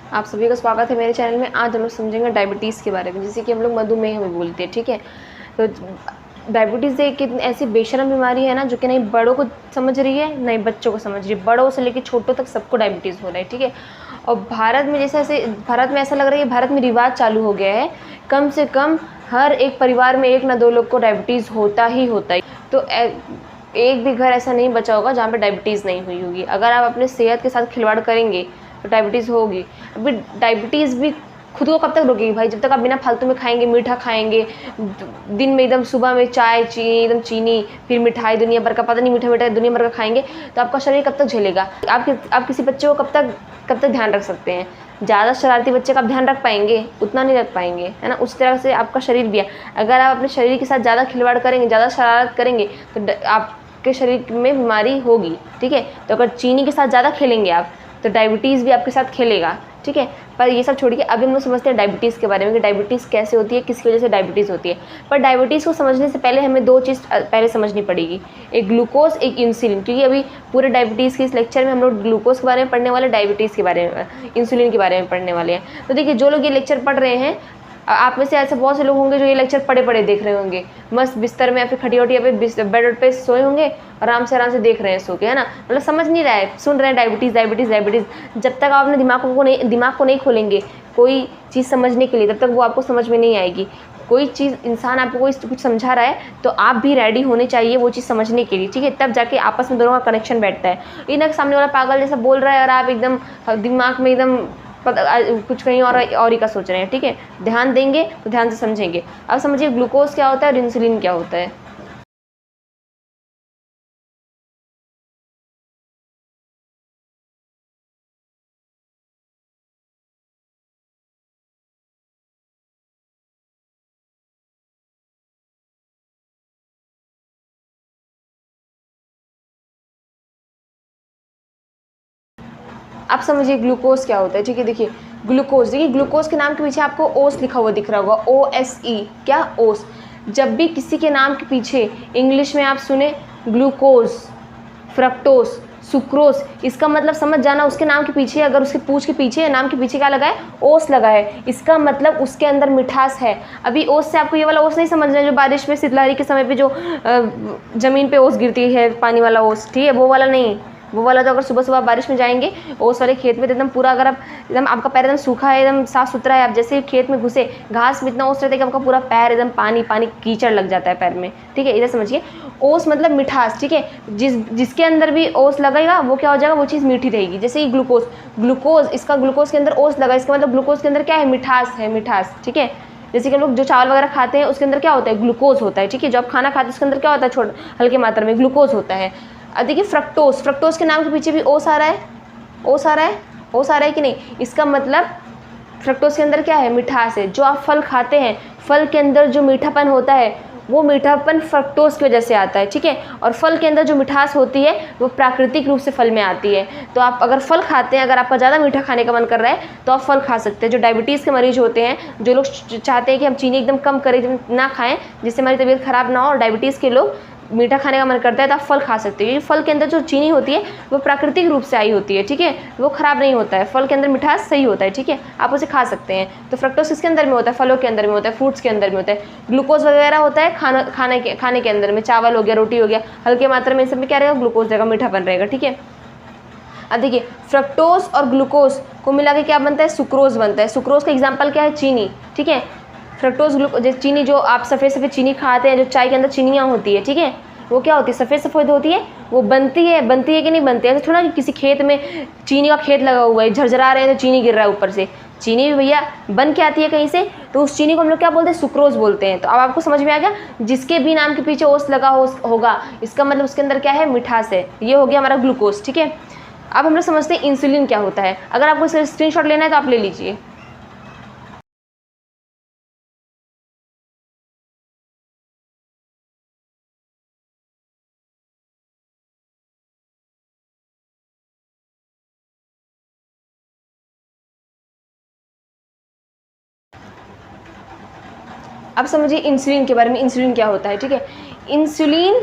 आप सभी का स्वागत है मेरे चैनल में। आज हम लोग समझेंगे डायबिटीज़ के बारे में, जिसे कि हम लोग मधुमेह में बोलते हैं। ठीक है, तो डायबिटीज़ एक ऐसी बेशर्म बीमारी है ना, जो कि नहीं बड़ों को समझ रही है नहीं बच्चों को समझ रही है। बड़ों से लेकर छोटों तक सबको डायबिटीज़ हो रहा है। ठीक है, और भारत में भारत में ऐसा लग रहा है कि भारत में रिवाज चालू हो गया है, कम से कम हर एक परिवार में 1 ना 2 लोग को डायबिटीज़ होता ही होता है। तो एक भी घर ऐसा नहीं बचा होगा जहाँ पे डायबिटीज़ नहीं हुई होगी। अगर आप अपने सेहत के साथ खिलवाड़ करेंगे तो डायबिटीज़ होगी। अभी डायबिटीज़ भी खुद को कब तक रोकेगी भाई? जब तक आप बिना फालतू में खाएंगे, मीठा खाएंगे, दिन में एकदम सुबह में चाय चीनी, एकदम चीनी, फिर मिठाई दुनिया भर का, पता नहीं मीठा मीठा दुनिया भर का खाएंगे, तो आपका शरीर कब तक झेलेगा? आप किसी बच्चे को कब तक ध्यान रख सकते हैं? ज़्यादा शरारती बच्चे का आप ध्यान रख पाएंगे? उतना नहीं रख पाएंगे, है ना। उस तरह से आपका शरीर भी है। अगर आप अपने शरीर के साथ ज़्यादा खिलवाड़ करेंगे, ज़्यादा शरारत करेंगे, तो आपके शरीर में बीमारी होगी। ठीक है, तो अगर चीनी के साथ ज़्यादा खेलेंगे आप, तो डायबिटीज़ भी आपके साथ खेलेगा। ठीक है, पर ये सब छोड़िए, अभी हम लोग समझते हैं डायबिटीज़ के बारे में कि डायबिटीज़ कैसे होती है, किसकी वजह से डायबिटीज़ होती है। पर डायबिटीज़ को समझने से पहले हमें 2 चीज़ पहले समझनी पड़ेगी, एक ग्लूकोज, एक इंसुलिन। क्योंकि अभी पूरे डायबिटीज़ के इस लेक्चर में हम लोग ग्लूकोज के बारे में पढ़ने वाले, डायबिटीज़ के बारे में, इंसुलिन के बारे में पढ़ने वाले हैं। तो देखिए, जो लोग ये लेक्चर पढ़ रहे हैं, आप में से ऐसे बहुत से लोग होंगे जो ये लेक्चर पढ़े देख रहे होंगे, मस्त बिस्तर में या फिर खटिया पे बेड पे सोए होंगे, आराम से देख रहे हैं सो के, है ना। मतलब समझ नहीं रहा है, सुन रहे हैं डायबिटीज़ डायबिटीज़ डायबिटीज़। जब तक आप अपने दिमाग को नहीं खोलेंगे कोई चीज़ समझने के लिए, तब तक वो आपको समझ में नहीं आएगी। कोई चीज़, इंसान आपको कोई कुछ समझा रहा है, तो आप भी रेडी होने चाहिए वो चीज़ समझने के लिए। ठीक है, तब जाके आपस में दोनों का कनेक्शन बैठता है। इन्हें सामने वाला पागल जैसा बोल रहा है और आप एकदम दिमाग में एकदम कुछ कहीं और ही का सोच रहे हैं। ठीक है, ध्यान देंगे तो ध्यान से समझेंगे। अब समझिए ग्लूकोज क्या होता है और इंसुलिन क्या होता है। आप समझिए ग्लूकोज क्या होता है। ठीक है, देखिए ग्लूकोज के नाम के पीछे आपको ओस लिखा हुआ दिख रहा होगा, OSE। क्या? ओस। जब भी किसी के नाम के पीछे इंग्लिश में आप सुने ग्लूकोज, फ्रक्टोज, सुक्रोज, इसका मतलब समझ जाना उसके नाम के पीछे, अगर उसके पूछ के पीछे नाम के पीछे क्या लगा है, ओस लगा है, इसका मतलब उसके अंदर मिठास है। अभी ओस से आपको ये वाला ओस नहीं समझना है जो बारिश में शीतलहरी के समय पे जो ज़मीन पे ओस गिरती है, पानी वाला ओस। ठीक है, वो वाला नहीं। वो वाला तो अगर सुबह सुबह बारिश में जाएंगे ओस वाले खेत में, तो एकदम पूरा, अगर आप एकदम आपका पैर एकदम सूखा है, एकदम साफ सुथरा है, आप जैसे खेत में घुसे, घास में इतना ओस रहता है कि आपका पूरा पैर एकदम पानी पानी कीचड़ लग जाता है पैर में। ठीक है, इधर समझिए, ओस मतलब मिठास। ठीक है, जिसके अंदर भी ओस लगेगा वो क्या हो जाएगा, वो चीज़ मीठी रहेगी। जैसे कि ग्लूकोज, इसका ग्लूकोज के अंदर ओस लगा, इसका मतलब ग्लूकोज के अंदर क्या है, मिठास है, मिठास। ठीक है, जैसे कि हम लोग जो चावल वगैरह खाते हैं उसके अंदर क्या होता है, ग्लूकोज होता है। ठीक है, जो आप खाना खाते हैं उसके अंदर क्या होता है, हल्के मात्रा में ग्लूकोज होता है। अब देखिए फ्रक्टोज के नाम के पीछे भी ओस आ रहा है, ओस आ रहा है कि नहीं। इसका मतलब फ्रक्टोज के अंदर क्या है, मिठास है। जो आप फल खाते हैं, फल के अंदर जो मीठापन होता है, वो मीठापन फ्रक्टोज की वजह से आता है। ठीक है, और फल के अंदर जो मिठास होती है वो प्राकृतिक रूप से फल में आती है। तो आप अगर फल खाते हैं, अगर आपका ज़्यादा मीठा खाने का मन कर रहा है, तो आप फल खा सकते हैं। जो डायबिटीज़ के मरीज होते हैं, जो लोग चाहते हैं कि हम चीनी एकदम कम करें, ना खाएं, जिससे हमारी तबीयत ख़राब ना हो, और डायबिटीज़ के लोग मीठा खाने का मन करता है, तो आप फल खा सकते हो। क्योंकि फल के अंदर जो चीनी होती है वो प्राकृतिक रूप से आई होती है। ठीक है, वो ख़राब नहीं होता है, फल के अंदर मिठास सही होता है। ठीक है, आप उसे खा सकते हैं। तो फ्रक्टोज किसके अंदर में होता है, फलों के अंदर में होता है, फ्रूट्स के अंदर में होता है। ग्लूकोज वगैरह होता है खाने के अंदर में, चावल हो गया, रोटी हो गया, हल्के मात्रा में इन सब में क्या रहेगा, ग्लूकोज रहेगा, मीठापन रहेगा। ठीक है, अब देखिए फ्रक्टोज और ग्लूकोज को मिला के क्या बनता है, सुक्रोज बनता है। सुक्रोज का एग्जाम्पल क्या है, चीनी। ठीक है, फ्रक्टोज ग्लूकोज, चीनी जो आप सफ़ेद चीनी खाते हैं, जो चाय के अंदर चीनियाँ होती है, ठीक है, वो क्या होती है, सफ़ेद होती है। वो बनती है कि नहीं बनती है। ऐसा थोड़ा कि किसी खेत में चीनी का खेत लगा हुआ है, झरझरा रहे हैं तो चीनी गिर रहा है ऊपर से। चीनी भी भैया बन के आती है कहीं से, तो उस चीनी को हम लोग क्या बोलते हैं, सुक्रोज बोलते हैं। तो अब आपको समझ में आ गया, जिसके भी नाम के पीछे ओस लगा होगा, इसका मतलब उसके अंदर क्या है, मिठास है। ये हो गया हमारा ग्लूकोज। ठीक है, अब हम लोग समझते हैं इंसुलिन क्या होता है। अगर आपको इसका स्क्रीनशॉट लेना है तो आप ले लीजिए। अब समझिए इंसुलिन के बारे में, इंसुलिन क्या होता है। ठीक है, इंसुलिन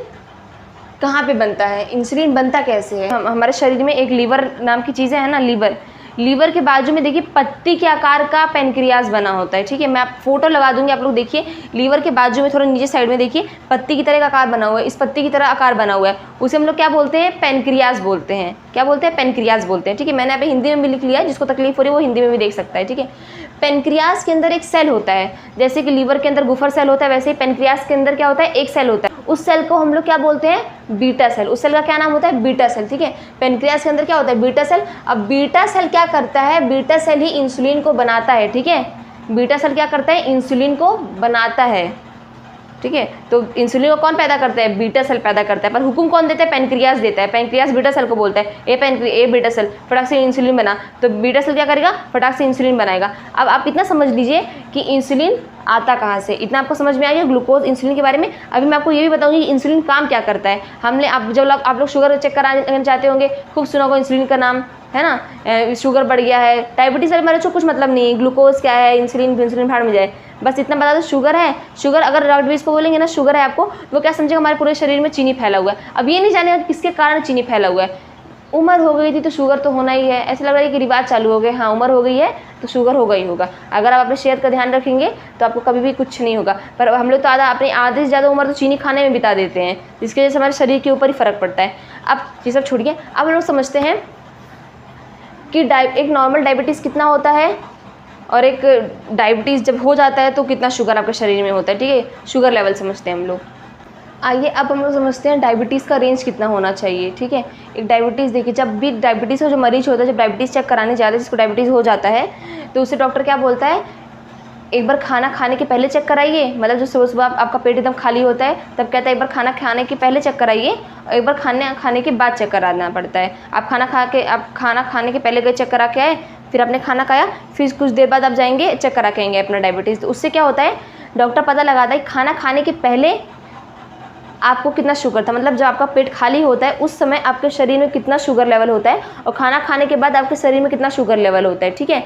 कहाँ पे बनता है, इंसुलिन बनता कैसे है। हमारे शरीर में एक लीवर नाम की चीज़ें है ना, लीवर, लीवर के बाजू में देखिए पत्ती के आकार का पेनक्रियाज बना होता है, ठीक है। मैं आप फोटो लगा दूंगी, आप लोग देखिए। लीवर के बाजू में थोड़ा नीचे साइड में देखिए पत्ती की तरह का आकार बना हुआ है, इस पत्ती की तरह आकार बना हुआ है, उसे हम लोग क्या बोलते हैं? पेनक्रियाज बोलते हैं। क्या बोलते हैं? पेनक्रियाज बोलते हैं, ठीक है। मैंने यहाँ पे हिंदी में भी लिख लिया है, जिसको तकलीफ हो रही है वो हिंदी में भी देख सकता है, ठीक है। पेनक्रियाज के अंदर एक सेल होता है, जैसे कि लीवर के अंदर गुफर सेल होता है, वैसे ही पेनक्रियाज के अंदर क्या होता है? एक सेल होता है। उस सेल को हम लोग क्या बोलते हैं? Beta cell. उस सेल का क्या नाम होता है? बीटा सेल, ठीक है। पेनक्रियाज के अंदर क्या होता है? Beta cell. अब बीटा सेल क्या करता है? बीटा सेल ही इंसुलिन को बनाता है, ठीक है। बीटा सेल क्या करता है? इंसुलिन को बनाता है, ठीक है। तो इंसुलिन को कौन पैदा करता है? बीटा सेल पैदा करता है। पर हुक्म कौन देता है? पेनक्रियाज देता है। पेनक्रियाज बीटा सेल को बोलता है ए बीटा सेल फटाक से इंसुलिन बना, तो बीटा सेल क्या करेगा? फटाक से इंसुलिन बनाएगा। अब आप इतना समझ लीजिए कि इंसुलिन आता कहाँ से, इतना आपको समझ में आ गया ग्लूकोज इंसुलिन के बारे में। अभी मैं आपको ये भी बताऊंगी कि इंसुलिन काम क्या करता है। हमने आप लोग शुगर चेक कराना चाहते होंगे, खूब सुना होगा इंसुलिन का नाम, है ना। शुगर बढ़ गया है, डायबिटीज़ वाले मरीज को कुछ मतलब नहीं है, ग्लूकोज क्या है, इंसुलिन भाड़ में जाए, बस इतना बता दो शुगर है। शुगर अगर डायबिटीज़ को बोलेंगे ना शुगर है आपको, वो क्या समझेगा? हमारे पूरे शरीर में चीनी फैला हुआ है। अब ये नहीं जानेगा किसके कारण चीनी फैला हुआ है। उम्र हो गई थी तो शुगर तो होना ही है, ऐसा लग रहा है कि रिवाज चालू हो गए, हाँ उम्र हो गई है तो शुगर होगा ही होगा। अगर आप अपने सेहत का ध्यान रखेंगे तो आपको कभी भी कुछ नहीं होगा। पर हम लोग तो अपनी आधे से ज़्यादा उम्र तो चीनी खाने में बिता देते हैं, जिसकी वजह से हमारे शरीर के ऊपर ही फ़र्क पड़ता है। अब ये सब छोड़िए, अब हम लोग समझते हैं कि एक नॉर्मल डायबिटीज़ कितना होता है और एक डायबिटीज़ जब हो जाता है तो कितना शुगर आपके शरीर में होता है, ठीक है। शुगर लेवल समझते हैं हम लोग। आइए अब हम लोग समझते हैं डायबिटीज़ का रेंज कितना होना चाहिए, ठीक है। एक डायबिटीज़ देखिए, जब भी डायबिटीज़ का जो मरीज होता है, जब डायबिटीज़ चेक कराने जाता है, जिसको डायबिटीज़ हो जाता है, तो उसे डॉक्टर क्या बोलता है? एक बार खाना खाने के पहले चेक कराइए। मतलब जो सुबह सुबह आपका पेट एकदम खाली होता है तब कहता है एक बार खाना खाने के पहले चेक कराइए, और एक बार खाने के बाद चेक कराना पड़ता है। आप खाना खाने के पहले गए चेक करा के आए, फिर आपने खाना खाया, फिर कुछ देर बाद आप जाएंगे चेक करा के आएंगे अपना डायबिटीज़। तो उससे क्या होता है? डॉक्टर पता लगाता है खाना खाने के पहले आपको कितना शुगर था, मतलब जब आपका पेट खाली होता है उस समय आपके शरीर में कितना शुगर लेवल होता है, और खाना खाने के बाद आपके शरीर में कितना शुगर लेवल होता है, ठीक है।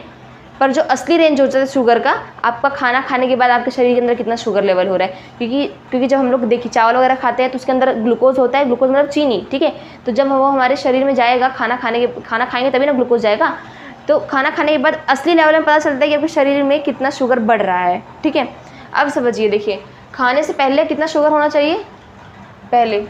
पर जो असली रेंज होता है शुगर का, आपका खाना खाने के बाद आपके शरीर के अंदर कितना शुगर लेवल हो रहा है। क्योंकि जब हम लोग देखिए चावल वगैरह खाते हैं तो उसके अंदर ग्लूकोज होता है, ग्लूकोज मतलब चीनी, ठीक है। तो जब वो हमारे शरीर में जाएगा, खाना खाएंगे तभी ना ग्लूकोज जाएगा। तो खाना खाने के बाद असली लेवल में पता चलता है कि आपके शरीर में कितना शुगर बढ़ रहा है, ठीक है। अब समझिए, देखिए खाने से पहले कितना शुगर होना चाहिए, पहले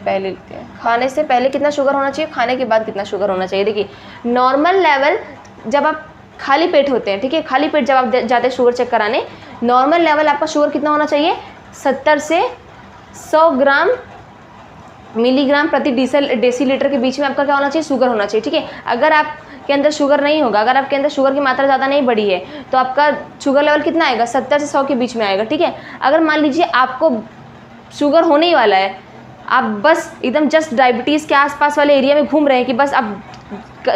खाने से पहले कितना शुगर होना चाहिए, खाने के बाद कितना शुगर होना चाहिए। देखिए नॉर्मल लेवल जब आप खाली पेट होते हैं, ठीक है, खाली पेट जब आप जाते हैं शुगर चेक कराने, नॉर्मल लेवल आपका शुगर कितना होना चाहिए? 70 से 100 ग्राम मिलीग्राम प्रति डेसीलीटर के बीच में आपका क्या होना चाहिए? शुगर होना चाहिए, ठीक है। अगर आपके अंदर शुगर नहीं होगा, अगर आपके अंदर शुगर की मात्रा ज़्यादा नहीं बढ़ी है, तो आपका शुगर लेवल कितना आएगा? 70 से 100 के बीच में आएगा, ठीक है। अगर मान लीजिए आपको शुगर होने ही वाला है, आप बस एकदम जस्ट डायबिटीज़ के आसपास वाले एरिया में घूम रहे हैं कि बस आप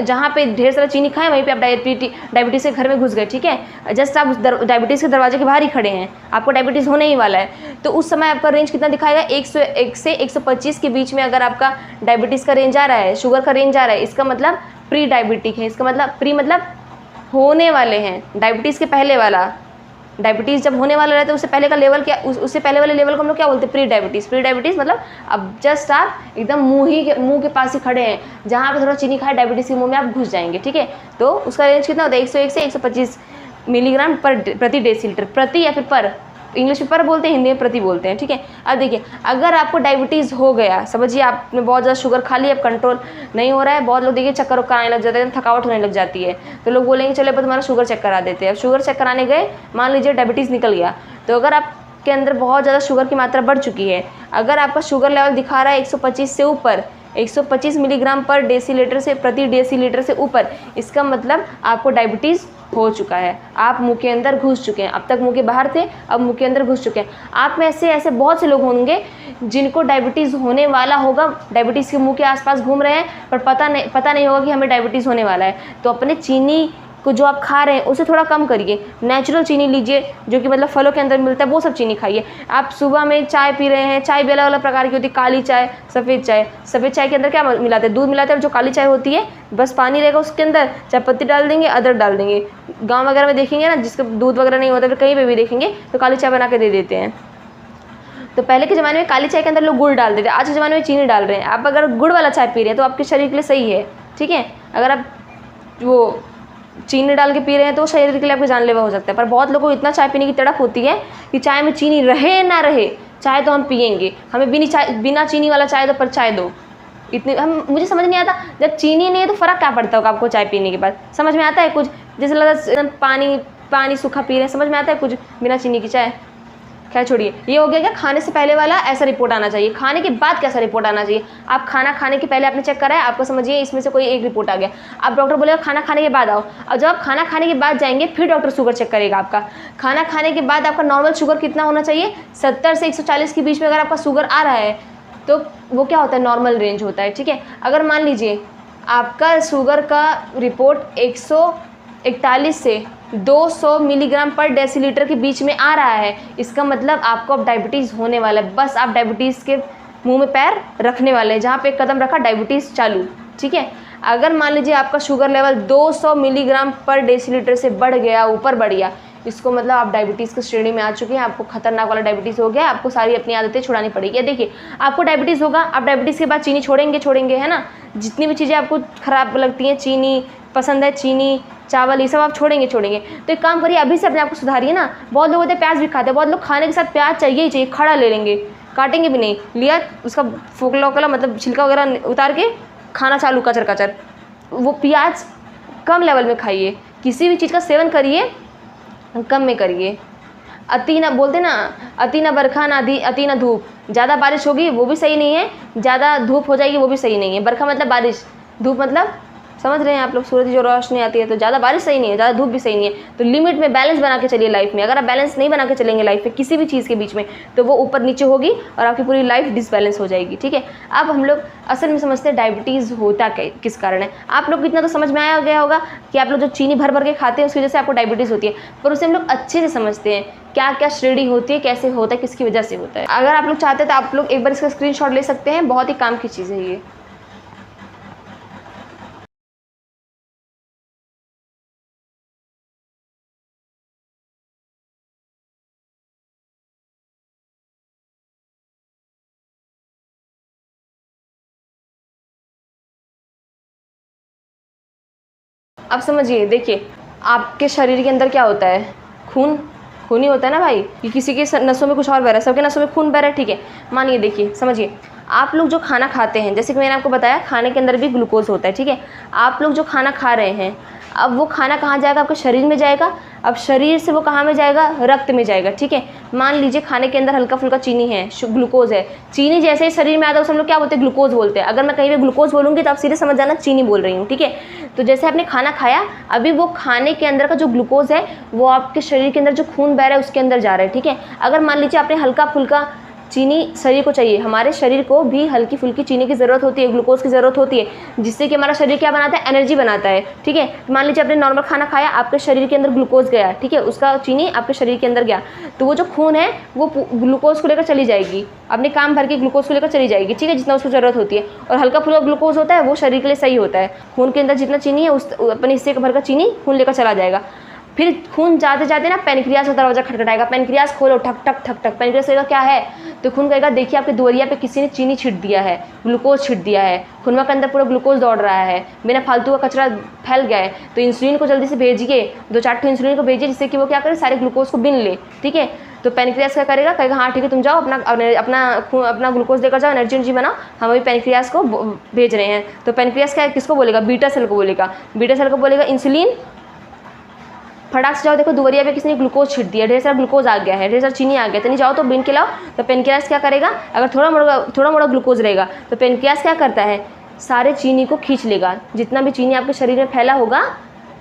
जहाँ पे ढेर सारा चीनी खाएं वहीं पे आप डायबिटीज़ के घर में घुस गए, ठीक है। जस्ट आप डायबिटीज़ के दरवाजे के बाहर ही खड़े हैं, आपको डायबिटीज़ होने ही वाला है, तो उस समय आपका रेंज कितना दिखाएगा? 101 से 125 के बीच में अगर आपका डायबिटीज़ का रेंज आ रहा है, शुगर का रेंज आ रहा है, इसका मतलब प्री डायबिटिक है। इसका मतलब प्री मतलब होने वाले हैं, डायबिटीज़ के पहले वाला। डायबिटीज़ जब होने वाला रहता है उससे पहले का लेवल क्या, उससे पहले वाले लेवल को हम लोग क्या बोलते हैं? प्री डायबिटीज़ मतलब अब जस्ट आप एकदम मुंह के पास ही खड़े हैं, जहाँ पे थोड़ा चीनी खाए डायबिटीज़ के मुंह में आप घुस जाएंगे, ठीक है। तो उसका रेंज कितना होता है? 101 से 125 मिलीग्राम प्रति डेसीलीटर, प्रति या फिर पर, इंग्लिश में पर बोलते हैं, हिंदी में प्रति बोलते हैं, ठीक है। अब देखिए अगर आपको डायबिटीज़ हो गया, समझिए आपने बहुत ज़्यादा शुगर खा लिया, अब कंट्रोल नहीं हो रहा है, बहुत लोग देखिए चक्कर आने लग जाते हैं, थकावट होने लग जाती है, तो लोग बोलेंगे चलो अब तुम्हारा शुगर चेक करा देते हैं। अब शुगर चेक कराने गए, मान लीजिए डायबिटीज़ निकल गया, तो अगर आपके अंदर बहुत ज़्यादा शुगर की मात्रा बढ़ चुकी है, अगर आपका शुगर लेवल दिखा रहा है 125 से ऊपर, 125 मिलीग्राम पर डेसीलीटर से प्रति डेसीलीटर से ऊपर, इसका मतलब आपको डायबिटीज़ हो चुका है, आप मुंह के अंदर घुस चुके हैं। अब तक मुंह के बाहर थे, अब मुंह के अंदर घुस चुके हैं। आप में ऐसे बहुत से लोग होंगे जिनको डायबिटीज़ होने वाला होगा, डायबिटीज़ के मुंह के आसपास घूम रहे हैं, पर पता नहीं होगा कि हमें डायबिटीज़ होने वाला है। तो अपने चीनी को जो आप खा रहे हैं उसे थोड़ा कम करिए, नेचुरल चीनी लीजिए, जो कि मतलब फलों के अंदर मिलता है, वो सब चीनी खाइए। आप सुबह में चाय पी रहे हैं, चाय भी अलग अलग प्रकार की होती है, काली चाय, सफ़ेद चाय। सफ़ेद चाय के अंदर क्या मिलाते हैं? दूध मिलाते हैं। और जो काली चाय होती है बस पानी रहेगा उसके अंदर, चाय पत्ती डाल देंगे, अदरक डाल देंगे। गाँव वगैरह में देखेंगे ना, जिसका दूध वगैरह नहीं होता, फिर कहीं पर भी देखेंगे तो काली चाय बना के दे देते हैं। तो पहले के ज़माने में काली चाय के अंदर लोग गुड़ डाल देते हैं, आज के ज़माने में चीनी डाल रहे हैं। आप अगर गुड़ वाला चाय पी रहे हैं तो आपके शरीर के लिए सही है, ठीक है। अगर आप वो चीनी डाल के पी रहे हैं तो शरीर के लिए आपको जानलेवा हो सकता है। पर बहुत लोगों को इतना चाय पीने की तड़प होती है कि चाय में चीनी रहे ना रहे, चाय तो हम पियेंगे, हमें बिना चीनी वाला चाय दो, पर चाय दो। इतनी मुझे समझ नहीं आता, जब चीनी नहीं है तो फ़र्क क्या पड़ता होगा आपको चाय पीने के बाद? समझ में आता है कुछ? जैसे लगा पानी सूखा पी रहे हैं, समझ में आता है कुछ बिना चीनी की चाय? खैर छोड़िए, ये हो गया क्या खाने से पहले वाला ऐसा रिपोर्ट आना चाहिए। खाने के बाद कैसा रिपोर्ट आना चाहिए? आप खाना खाने के पहले आपने चेक करा है, आपको समझिए इसमें से कोई एक रिपोर्ट आ गया, अब डॉक्टर बोलेगा खाना खाने के बाद आओ। और जब आप खाना खाने के बाद जाएंगे फिर डॉक्टर शुगर चेक करेगा आपका। खाना खाने के बाद आपका नॉर्मल शुगर कितना होना चाहिए? 70 से 140 के बीच में अगर आपका शुगर आ रहा है तो वो क्या होता है? नॉर्मल रेंज होता है, ठीक है। अगर मान लीजिए आपका शुगर का रिपोर्ट 141 से 200 मिलीग्राम पर डेसीलीटर के बीच में आ रहा है, इसका मतलब आपको अब डायबिटीज़ होने वाला है। बस आप डायबिटीज़ के मुंह में पैर रखने वाले हैं, जहाँ पे एक कदम रखा डायबिटीज़ चालू, ठीक है। अगर मान लीजिए आपका शुगर लेवल 200 मिलीग्राम पर डेसीलीटर से बढ़ गया, ऊपर बढ़ गया, इसको मतलब आप डायबिटीज़ की श्रेणी में आ चुके हैं, आपको खतरनाक वाला डायबिटीज़ हो गया, आपको सारी अपनी आदतें छुड़ानी पड़ेगी। देखिए आपको डायबिटीज़ होगा, आप डायबिटीज़ के बाद चीनी छोड़ेंगे, है ना। जितनी भी चीज़ें आपको ख़राब लगती हैं, चीनी पसंद है, चीनी चावल, ये सब आप छोड़ेंगे। तो एक काम करिए, अभी से अपने आप को सुधारिए ना। बहुत लोग होते हैं प्याज भी खाते हैं, बहुत लोग खाने के साथ प्याज चाहिए ही चाहिए, खड़ा ले लेंगे, काटेंगे भी नहीं, लिया उसका फोकला मतलब छिलका वगैरह उतार के खाना चालू, कचर। वो प्याज कम लेवल में खाइए, किसी भी चीज़ का सेवन करिए कम में करिए। अति ना बोलते ना, अति ना बरखा ना अति ना धूप। ज़्यादा बारिश होगी वो भी सही नहीं है, ज़्यादा धूप हो जाएगी वो भी सही नहीं है। बरखा मतलब बारिश, धूप मतलब समझ रहे हैं आप लोग, सूरज की जो रोशनी आती है। तो ज़्यादा बारिश सही नहीं है, ज़्यादा धूप भी सही नहीं है। तो लिमिट में बैलेंस बना के चलिए लाइफ में। अगर आप बैलेंस नहीं बना के चलेंगे लाइफ में किसी भी चीज़ के बीच में, तो वो ऊपर नीचे होगी और आपकी पूरी लाइफ डिसबैलेंस हो जाएगी, ठीक है। अब हम लोग असल में समझते हैं डायबिटीज़ होता किस कारण है। आप लोग को इतना तो समझ में आया गया होगा कि आप लोग जो चीनी भर के खाते हैं उसकी वजह से आपको डायबिटीज़ होती है, पर उसे हम लोग अच्छे से समझते हैं क्या क्या श्रेणी होती है, कैसे होता है, किसकी वजह से होता है। अगर आप लोग चाहते हैं तो आप लोग एक बार इसका स्क्रीनशॉट ले सकते हैं, बहुत ही काम की चीज़ है ये। अब समझिए, देखिए आपके शरीर के अंदर क्या होता है? खून ही होता है ना भाई। कि किसी के नसों में कुछ और बह रहा है, सबके नसों में खून बह रहा है, ठीक है। मानिए, देखिए समझिए, आप लोग जो खाना खाते हैं, जैसे कि मैंने आपको बताया खाने के अंदर भी ग्लूकोज होता है, ठीक है। आप लोग जो खाना खा रहे हैं, अब वो खाना कहाँ जाएगा? आपके शरीर में जाएगा। अब शरीर से वो कहाँ में जाएगा? रक्त में जाएगा, ठीक है। मान लीजिए खाने के अंदर हल्का फुल्का चीनी है, ग्लूकोज है। चीनी जैसे ही शरीर में आता है उसे हम लोग क्या बोलते हैं? ग्लूकोज बोलते हैं। अगर मैं कहीं भी ग्लूकोज बोलूँगी तो आप सीधे समझ जाना चीनी बोल रही हूँ, ठीक है। तो जैसे आपने खाना खाया, अभी वो खाने के अंदर का जो ग्लूकोज है वो आपके शरीर के अंदर जो खून बह रहा है उसके अंदर जा रहा है, ठीक है। अगर मान लीजिए आपने हल्का फुल्का चीनी शरीर को चाहिए, हमारे शरीर को भी हल्की फुल्की चीनी की ज़रूरत होती है, ग्लूकोज की ज़रूरत होती है, जिससे कि हमारा शरीर क्या बनाता है? एनर्जी बनाता है, ठीक है। मान लीजिए आपने नॉर्मल खाना खाया, आपके शरीर के अंदर ग्लूकोज गया, ठीक है, उसका चीनी आपके शरीर के अंदर गया, तो वो जो खून है वो ग्लूकोज को लेकर चली जाएगी, अपने काम भर के ग्लूकोज को लेकर चली जाएगी, ठीक है, जितना उसको ज़रूरत होती है। और हल्का फुल्का ग्लूकोज होता है वो शरीर के लिए सही होता है। खून के अंदर जितना चीनी है उस अपने हिस्से भर का चीनी खून लेकर चला जाएगा। फिर खून जाते जाते ना पेनक्रियास का दरवाजा खटखटाएगा, पेनक्रियास खोलो, ठक ठक ठक ठक। पेनक्रियास कहेगा क्या है? तो खून कहेगा देखिए आपके दोहरिया पे किसी ने चीनी छिट दिया है, ग्लूकोज छिट दिया है, खून के अंदर पूरा ग्लूकोज दौड़ रहा है, बिना फालतू का कचरा फैल गया है, तो इंसुलिन को जल्दी से भेजिए, 2-4 इंसुलिन को भेजिए, जिससे कि वो क्या करे? सारे ग्लूकोज को बिन ले, ठीक है। तो पेनक्रियास क्या करेगा? कहेगा हाँ ठीक है, तुम जाओ अपना ग्लूकोज लेकर जाओ, एनर्जी बनाओ, हम अभी पेनक्रियास को भेज रहे हैं। तो पेनक्रियास क्या किसको बोलेगा? बीटा सेल को बोलेगा। बीटा सेल को बोलेगा इंसुलिन, फटाक से जाओ, देखो दुवरिया पे किसी ने ग्लूकोज छिट दिया, ढेर सारा ग्लूकोज आ गया है, ढेर सारा चीनी आ गया, तो नहीं जाओ तो बिन के लाओ। तो पेनक्रियास क्या करेगा? अगर थोड़ा मोड़ा ग्लूकोज रहेगा तो पेनक्रियास क्या करता है? सारे चीनी को खींच लेगा, जितना भी चीनी आपके शरीर में फैला होगा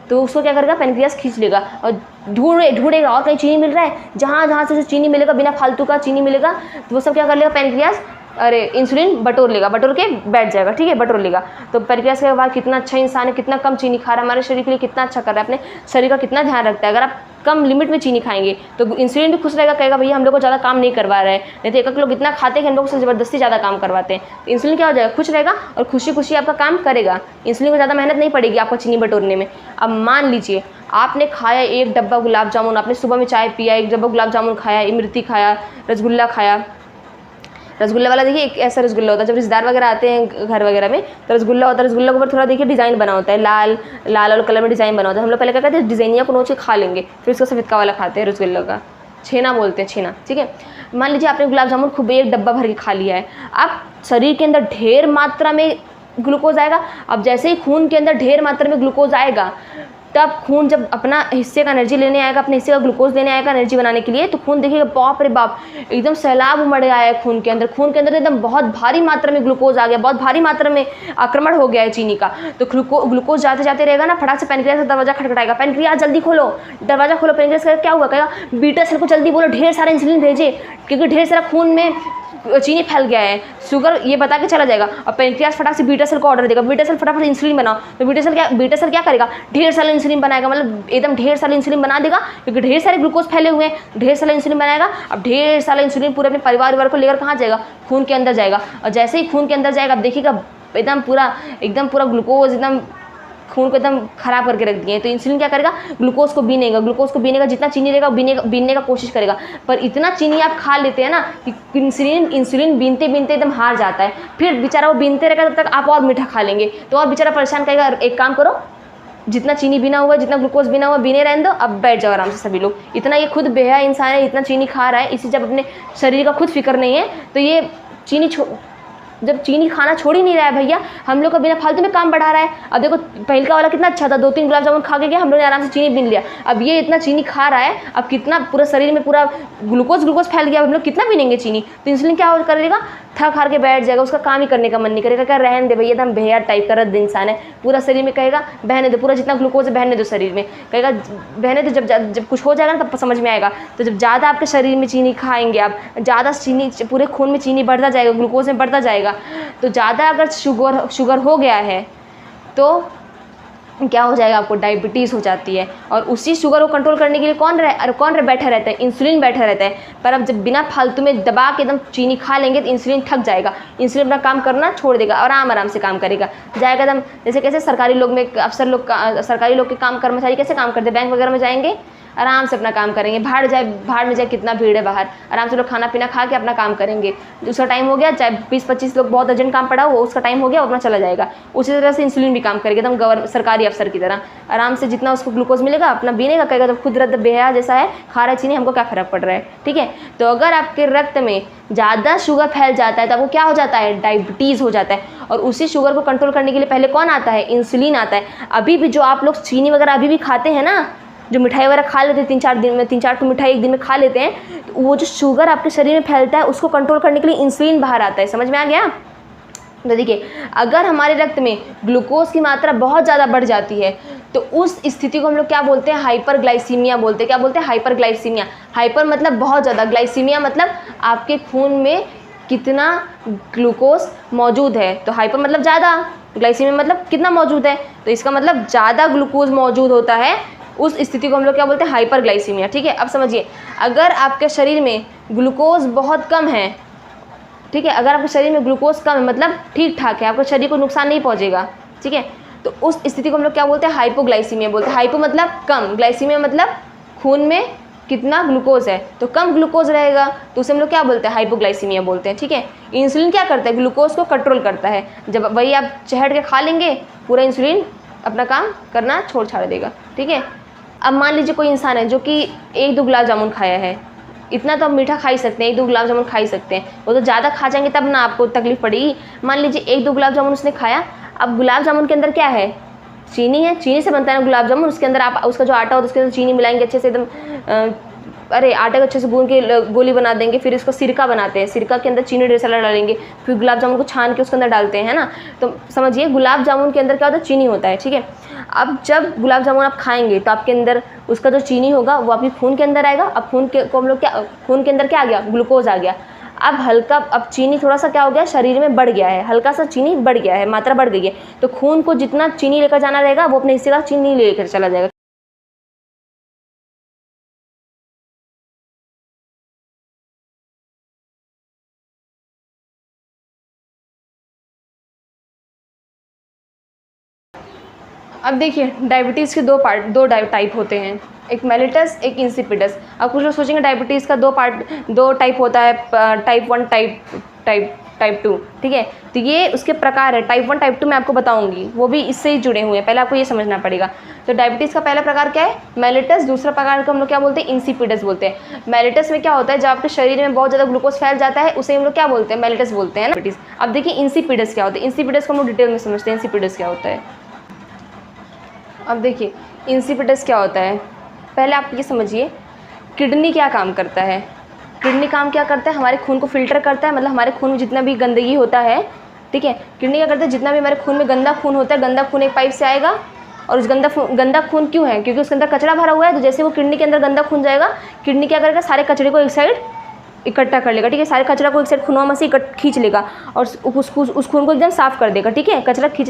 तो उसको क्या करेगा? पेनक्रियास खींच लेगा और ढूंढेगा और कहीं चीनी मिल रहा है, जहाँ से चीनी मिलेगा, बिना फालतू का चीनी मिलेगा, तो वो सब क्या कर लेगा? पेनक्रियास इंसुलिन बटोर लेगा, बटोर के बैठ जाएगा, ठीक है, बटोर लेगा। तो पेनक्रियास के बाद कितना अच्छा इंसान है, कितना कम चीनी खा रहा है, हमारे शरीर के लिए कितना अच्छा कर रहा है, अपने शरीर का कितना ध्यान रखता है। अगर आप कम लिमिट में चीनी खाएंगे तो इंसुलिन भी खुश रहेगा, कहेगा भैया हम लोग को ज़्यादा काम नहीं करवा रहे हैं, नहीं तो एक लोग इतना खाते हैं कि हम लोग से ज़बरदस्ती ज़्यादा काम करवाते हैं। तो इंसुलिन क्या हो जाएगा? खुश रहेगा और खुशी खुशी आपका काम करेगा, इंसुलिन को ज़्यादा मेहनत नहीं पड़ेगी आपको चीनी बटोरने में। अब मान लीजिए आपने खाया 1 डब्बा गुलाब जामुन, आपने सुबह में चाय पिया, 1 डब्बा गुलाब जामुन खाया, इमरती खाया, रसगुल्ला खाया, रसगुल्ला वाला देखिए एक ऐसा रसगुल्ला होता है, जब रिश्तेदार वगैरह आते हैं घर वगैरह में तो रसगुल्ला होता है, रसगुल्ला के ऊपर थोड़ा देखिए डिज़ाइन बना होता है, लाल लाल और कलर में डिज़ाइन बना होता है। हम लोग पहले क्या करते हैं, डिज़ाइनिया को नोच के खा लेंगे, फिर उसका सफेद का वाला खाते हैं, रसगुल्ला का छेना बोलते हैं, छेना। ठीक है, मान लीजिए आपने गुलाब जामुन खूब एक डब्बा भर के खा लिया है, अब शरीर के अंदर ढेर मात्रा में ग्लूकोज आएगा। अब जैसे ही खून के अंदर ढेर मात्रा में ग्लूकोज आएगा, तब खून जब अपना हिस्से का एनर्जी लेने आएगा, अपने हिस्से का ग्लूकोज लेने आएगा एनर्जी बनाने के लिए, तो खून देखिएगा बाप रे बाप एकदम सैलाब उमड़ आया है खून के अंदर। खून के अंदर एकदम बहुत भारी मात्रा में ग्लूकोज आ गया, बहुत भारी मात्रा में आक्रमण हो गया है चीनी का। तो ग्लूकोज जाते जाते रहेगा ना, फटाक से पेनक्रियास का दरवाजा खटखटाएगा, पेनक्रियास जल्दी खोलो, दरवाजा खोलो। पेनक्रियास का क्या हुआ, कहेगा बीटा सेल को जल्दी बोलो ढेर सारा इंसुलिन भेजे, क्योंकि ढेर सारा खून में चीनी फैल गया है, शुगर ये बता के चला जाएगा। और पेनक्रियास फटाक से बीटा सेल को ऑर्डर देगा, बीटा सेल फटाफट इंसुलिन बनाओ। तो बीटा सेल क्या करेगा, ढेर सारा इंसुलिन बनाएगा, मतलब एकदम ढेर सारा इंसुलिन बना देगा, क्योंकि ढेर सारे ग्लूकोज फैले हुए हैं, ढेर सारा इंसुलिन बनाएगा। अब ढेर सारा इंसुलिन पूरे अपने परिवार को लेकर कहाँ जाएगा, खून के अंदर जाएगा। और जैसे ही खून के अंदर जाएगा, अब देखिएगा एकदम पूरा ग्लूकोज एकदम खून को एकदम खराब करके रख दिए। तो इंसुलिन क्या करेगा, ग्लूकोज को बीनेगा, जितना चीनी रहेगा बीनने का कोशिश करेगा। पर इतना चीनी आप खा लेते हैं ना कि इंसुलिन बीनते एकदम हार जाता है। फिर बेचारा वो बीनते रहेगा, तब तक आप और मीठा खा लेंगे, तो और बेचारा परेशान करेगा। एक काम करो, जितना चीनी बीना हुआ है, जितना ग्लूकोज बीना हुआ बीने रहने दो, अब बैठ जाओ आराम से सभी लोग। इतना ये खुद बेहा इंसान है, इतना चीनी खा रहा है, इसी जब अपने शरीर का खुद फिक्र नहीं है, तो ये जब चीनी खाना छोड़ ही नहीं रहा है भैया, हम लोग का बिना फालतू में काम बढ़ा रहा है। अब देखो पहले का वाला कितना अच्छा था, 2-3 गुलाब जामुन खा के गया, हम लोग ने आराम से चीनी बीन लिया। अब ये इतना चीनी खा रहा है, अब कितना पूरा शरीर में पूरा ग्लूकोज फैल गया, हम लोग कितना बीनेंगे चीनी। तो इंसुलिन क्या करेगा, थक हार के बैठ जाएगा, उसका काम ही करने का मन नहीं करेगा, क्या रहने दे भैया, एकदम बेहद टाइप का रद्द इंसान है। पूरा शरीर में कहेगा बहने दो, पूरा जितना ग्लूकोज है बहने दो शरीर में, कहेगा बहने दो। जब कुछ हो जाएगा ना तब समझ में आएगा। तो जब ज़्यादा आपके शरीर में चीनी खाएंगे आप, ज़्यादा चीनी पूरे खून में चीनी बढ़ता जाएगा, ग्लूकोज में बढ़ता जाएगा, तो ज़्यादा अगर शुगर हो गया है तो क्या हो जाएगा, आपको डायबिटीज़ हो जाती है। और उसी शुगर को कंट्रोल करने के लिए कौन बैठा रहता है, इंसुलिन बैठा रहता है। पर अब जब बिना फालतू में दबा के एकदम चीनी खा लेंगे तो इंसुलिन थक जाएगा, इंसुलिन अपना काम करना छोड़ देगा, आराम से काम करेगा, जाएगा एकदम। जैसे कैसे सरकारी लोग में सरकारी लोग के कर्मचारी कैसे काम करते हैं, बैंक वगैरह में जाएंगे, आराम से अपना काम करेंगे, भाड़ में जाए कितना भीड़ है बाहर, आराम से लोग खाना पीना खा के अपना काम करेंगे। उसका टाइम हो गया, चाहे 20-25 लोग बहुत अर्जेंट काम पड़ा हो, उसका टाइम हो गया, अपना चला जाएगा। उसी तरह से इंसुलिन भी काम करेगा एकदम सरकारी अफसर की तरह, आराम से जितना उसको ग्लूकोज मिलेगा अपना बीनेगा, कहेगा तो खुद रद्द बेहया जैसा है, खा रहा चीनी, हमको क्या फ़र्क पड़ रहा है। ठीक है, तो अगर आपके रक्त में ज़्यादा शुगर फैल जाता है तो आपको क्या हो जाता है, डायबिटीज़ हो जाता है। और उसी शुगर को कंट्रोल करने के लिए पहले कौन आता है, इंसुलिन आता है। अभी भी जो आप लोग चीनी वगैरह अभी भी खाते हैं ना, जो मिठाई वगैरह खा लेते हैं 3-4 दिन में, 3-4 तो मिठाई एक दिन में खा लेते हैं, तो वो जो शुगर आपके शरीर में फैलता है उसको कंट्रोल करने के लिए इंसुलिन बाहर आता है। समझ में आ गया। तो देखिए, अगर हमारे रक्त में ग्लूकोज की मात्रा बहुत ज़्यादा बढ़ जाती है तो उस स्थिति को हम लोग क्या बोलते हैं, हाइपरग्लाइसीमिया बोलते हैं। क्या बोलते हैं, हाइपरग्लाइसीमिया। हाइपर मतलब बहुत ज़्यादा, ग्लाइसीमिया मतलब आपके खून में कितना ग्लूकोज मौजूद है। तो हाइपर मतलब ज़्यादा, ग्लाइसीमिया मतलब कितना मौजूद है, तो इसका मतलब ज़्यादा ग्लूकोज मौजूद होता है। उस स्थिति को हम लोग क्या बोलते हैं, हाइपरग्लाइसीमिया। ठीक है, अब समझिए, अगर आपके शरीर में ग्लूकोज बहुत कम है, ठीक है, अगर आपके शरीर में ग्लूकोज कम है मतलब ठीक ठाक है, आपके शरीर को नुकसान नहीं पहुंचेगा, ठीक है, तो उस स्थिति को हम लोग क्या बोलते हैं, हाइपोग्लाइसीमिया बोलते हैं। हाइपो मतलब कम, ग्लाइसीमिया मतलब खून में कितना ग्लूकोज है, तो कम ग्लूकोज रहेगा तो उसे हम लोग क्या बोलते हैं, हाइपोग्लाइसीमिया बोलते हैं। ठीक है, इंसुलिन क्या करता है, ग्लूकोज को कंट्रोल करता है। जब वही आप चहट के खा लेंगे, पूरा इंसुलिन अपना काम करना छोड़ देगा। ठीक है, अब मान लीजिए कोई इंसान है जो कि 1-2 गुलाब जामुन खाया है, इतना तो आप मीठा खा ही सकते हैं, 1-2 गुलाब जामुन खा ही सकते हैं, वो तो ज़्यादा खा जाएंगे तब ना आपको तकलीफ पड़ेगी। मान लीजिए 1-2 गुलाब जामुन उसने खाया, अब गुलाब जामुन के अंदर क्या है, चीनी है, चीनी से बनता है ना गुलाब जामुन, उसके अंदर आप उसका जो आटा होता है उसके अंदर चीनी मिलाएंगे अच्छे से एकदम, आटे को अच्छे से गूंद के गोली बना देंगे, फिर इसको सिरका बनाते हैं, सिरका के अंदर चीनी ढेर सारा डालेंगे, फिर गुलाब जामुन को छान के उसके अंदर डालते हैं, है ना। तो समझिए गुलाब जामुन के अंदर क्या होता है, चीनी होता है। ठीक है, अब जब गुलाब जामुन आप खाएंगे तो आपके अंदर उसका जो चीनी होगा वो आपके खून के अंदर आएगा। अब खून के को हम लोग क्या, खून के अंदर क्या आ गया, ग्लूकोज आ गया। अब चीनी थोड़ा सा क्या हो गया, शरीर में बढ़ गया है, हल्का सा चीनी बढ़ गया है, मात्रा बढ़ गई है, तो खून को जितना चीनी लेकर जाना रहेगा वो अपने हिस्से का चीनी लेकर चला जाएगा। अब देखिए, डायबिटीज़ के दो टाइप होते हैं, एक मेलिटस, एक इंसिपिडस। अब कुछ लोग सोचेंगे डायबिटीज़ का दो टाइप होता है, टाइप 1 टाइप टाइप 2, ठीक है। तो ये उसके प्रकार है, टाइप 1 टाइप 2 मैं आपको बताऊंगी, वो भी इससे ही जुड़े हुए हैं, पहले आपको ये समझना पड़ेगा। तो डायबिटीज़ का पहला प्रकार क्या है? मेलिटस। दूसरा प्रकार को हम लोग क्या बोलते हैं? इंसिपिडस बोलते हैं। मेलिटस में क्या होता है, जब आपके शरीर में बहुत ज़्यादा ग्लूकोज फैल जाता है उसे हम लोग क्या बोलते हैं? मेलिटस बोलते हैं ना डायबिटीज़। अब देखिए इंसिपिडस क्या होता है, इंसिपिडस को हम लोग डिटेल में समझते हैं, इंसिपिडस क्या होता है। अब देखिए इंसिपिडस क्या होता है, पहले आप ये समझिए किडनी क्या काम करता है। किडनी काम क्या करता है? हमारे खून को फिल्टर करता है, मतलब हमारे खून में जितना भी गंदगी होता है, ठीक है, किडनी क्या करता है, जितना भी हमारे खून में गंदा खून होता है, गंदा खून एक पाइप से आएगा। और उस गंदा खून क्यों है? क्योंकि उसके अंदर कचरा भरा हुआ है। तो जैसे वो किडनी के अंदर गंदा खून जाएगा, किडनी क्या करेगा, सारे कचरे को एक साइड इकट्ठा कर लेगा, ठीक है, सारे कचरा को एक साइड खूनों में से खींच लेगा और उस खून को एकदम साफ़ कर देगा, ठीक है। कचरा खींच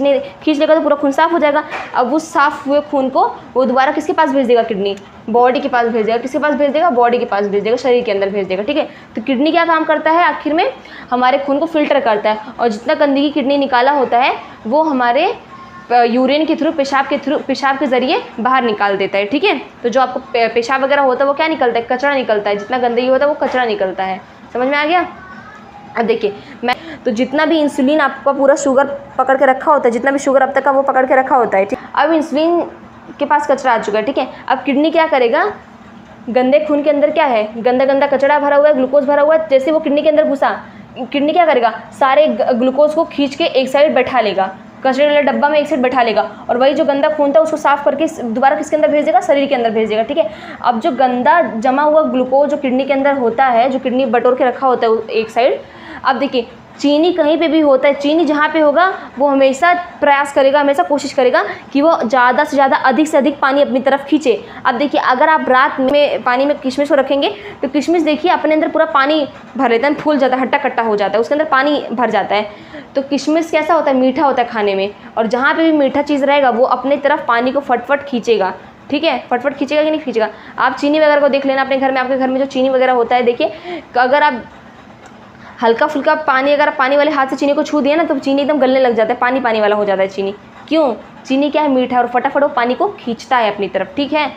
लेगा तो पूरा खून साफ़ हो जाएगा। अब उस साफ़ हुए खून को वो दोबारा किसके पास भेज देगा? किडनी बॉडी के पास भेज देगा। किसके पास भेज देगा? बॉडी के पास भेज देगा, शरीर के अंदर भेज देगा, ठीक है। तो किडनी क्या काम करता है? आखिर में हमारे खून को फिल्टर करता है और जितना गंदगी किडनी निकाला होता है वो हमारे यूरिन के थ्रू, पेशाब के ज़रिए बाहर निकाल देता है, ठीक है। तो जो आपको पेशाब वगैरह होता है वो क्या निकलता है? कचरा निकलता है। जितना गंदगी होता है वो कचरा निकलता है। समझ में आ गया? अब देखिए तो जितना भी इंसुलिन आपका पूरा शुगर पकड़ के रखा होता है, जितना भी शुगर अब तक का वो पकड़ के रखा होता है, ठीक। अब इंसुलिन के पास कचरा आ चुका है, ठीक है। अब किडनी क्या करेगा? गंदे खून के अंदर क्या है? गंदा कचरा भरा हुआ है, ग्लूकोज भरा हुआ है। जैसे वो किडनी के अंदर घुसा, किडनी क्या करेगा? सारे ग्लूकोज को खींच के एक साइड बैठा लेगा, कचरे वाले डब्बा में एक साइड बैठा लेगा और वही जो गंदा खून था उसको साफ करके दोबारा किसके अंदर भेज देगा? शरीर के अंदर भेज देगा, ठीक है। अब जो गंदा जमा हुआ ग्लूकोज जो किडनी के अंदर होता है, जो किडनी बटोर के रखा होता है एक साइड, अब देखिए चीनी कहीं पे भी होता है, चीनी जहाँ पे होगा वो हमेशा प्रयास करेगा, हमेशा कोशिश करेगा कि वो ज़्यादा से ज़्यादा, अधिक से अधिक पानी अपनी तरफ खींचे। अब देखिए अगर आप रात में पानी में किशमिश को रखेंगे तो किशमिश देखिए अपने अंदर पूरा पानी भर लेता है, फूल जाता है, हट्टा कट्टा हो जाता है, उसके अंदर पानी भर जाता है। तो किशमिश कैसा होता है? मीठा होता है खाने में, और जहाँ पर भी मीठा चीज़ रहेगा वो अपने तरफ पानी को फटफट खींचेगा, ठीक है। फटफट खींचेगा कि नहीं खींचेगा? आप चीनी वगैरह को देख लेना अपने घर में, आपके घर में जो चीनी वगैरह होता है, देखिए अगर आप हल्का फुल्का पानी, अगर पानी वाले हाथ से चीनी को छू दिया ना तो चीनी एकदम गलने लग जाता है, पानी पानी वाला हो जाता है चीनी। क्यों? चीनी क्या है? मीठा है और फटाफट वो पानी को खींचता है अपनी तरफ, ठीक है।